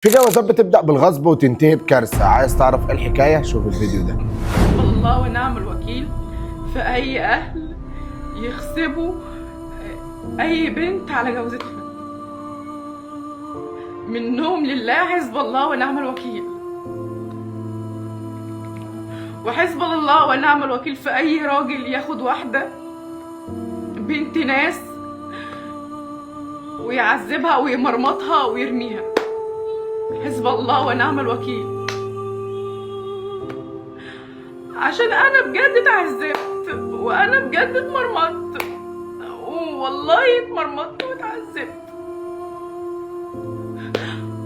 في جوازات بتبدأ بالغصب وتنتهي بكارثة. عايز تعرف ايه الحكاية؟ شوف الفيديو ده. الله ونعم الوكيل في أي أهل يغصبوا أي بنت على جوازتها. منهم لله حسب الله ونعم الوكيل، وحسب الله ونعم الوكيل في أي راجل ياخد واحدة بنت ناس ويعذبها ويمرمطها ويرميها. حسب الله ونعم الوكيل، عشان انا بجد اتعذبت وانا بجد اتمرمطت، والله اتمرمطت واتعذبت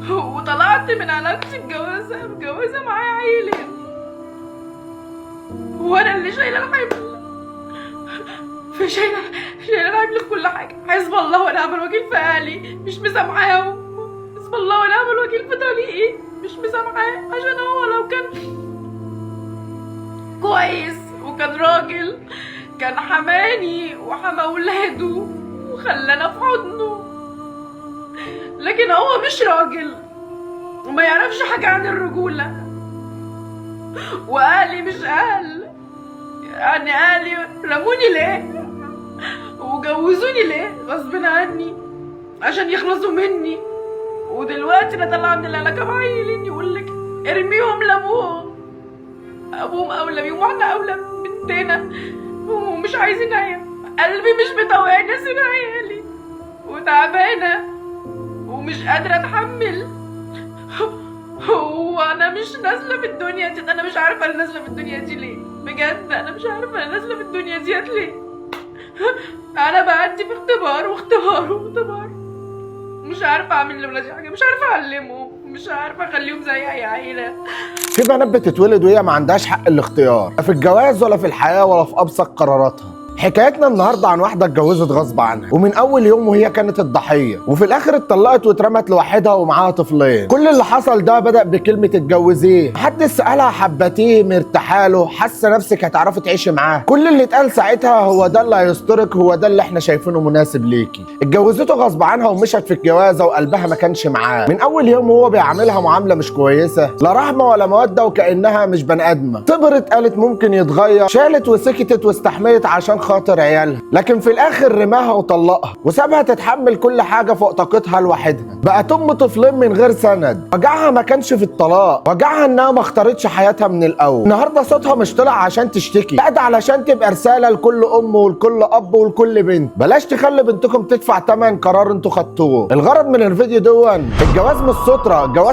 وطلعت من علاقتي بجوازة معايا عيلين وانا اللي شايله الحمل، شايله الحمل في كل حاجه. حسب الله ونعم الوكيل في اهلي مش مسامحاهم، حسب الله ونعم الوكيل في طريقي مش مسامحاه، عشان هو لو كان كويس وكان راجل كان حماني وحمى ولاده وخلانا في حضنه، لكن هو مش راجل وما يعرفش حاجة عن الرجولة. وأهلي مش أهل، يعني أهلي رموني ليه وجوزوني ليه غصب عني عشان يخلصوا مني، ودلوقتي انا طالعه من العلاقه مع عيلين يقول لك ارميهم لابوهم، ابوهم اولى بيهم واحنا اولى بنتنا ومش عايزين عيال. قلبي مش مطوعني اسيب عيالي وتعبانه ومش قادره اتحمل، وانا مش نازله في الدنيا دي. انا مش عارفه انا نازله في الدنيا دي ليه، بجد انا مش عارفه انا نازله في الدنيا دي ليه. انا بعدي في اختبار واختبار، مش عارفه اعمل لولادي حاجه، مش عارفه اعلمهم، مش عارفه اخليهم زي اي عيله. في بنات بتتولد وهي ما عندهاش حق الاختيار، لا في الجواز ولا في الحياة ولا في أبسط قراراتها. حكايتنا النهارده عن واحدة اتجوزت غصب عنها، ومن أول يوم وهي كانت الضحية، وفي الآخر اتطلقت واترمت لوحدها ومعاها طفلين. كل اللي حصل ده بدأ بكلمة اتجوزيه، محدش سألها حبتيه مرتاحه له، حاسة نفسك هتعرفي تعيشي معاه. كل اللي اتقال ساعتها هو ده اللي هيسترك، هو ده اللي احنا شايفينه مناسب ليكي. اتجوزته غصب عنها ومشت في الجوازة وقلبها ما كانش معاه. من أول يوم وهو بيعاملها معاملة مش كويسة، لا رحمة ولا مودة، وكأنها مش بني آدمة. صبرت قالت ممكن يتغير، شالت وسكتت واستحملت عشان خاطر عيالها، لكن في الاخر رماها وطلقها وسابها تتحمل كل حاجه فوق طاقتها لوحدها. بقت ام طفلين من غير سند. وجعها ما كانش في الطلاق، وجعها انها ما اختارتش حياتها من الاول. النهارده صوتها مش طلع عشان تشتكي، لا ده علشان تبقى رساله لكل ام ولكل اب ولكل بنت. بلاش تخلي بنتكم تدفع ثمن قرار انتوا خدتوه. الغرض من الفيديو دون الجواز مش ستره، الجواز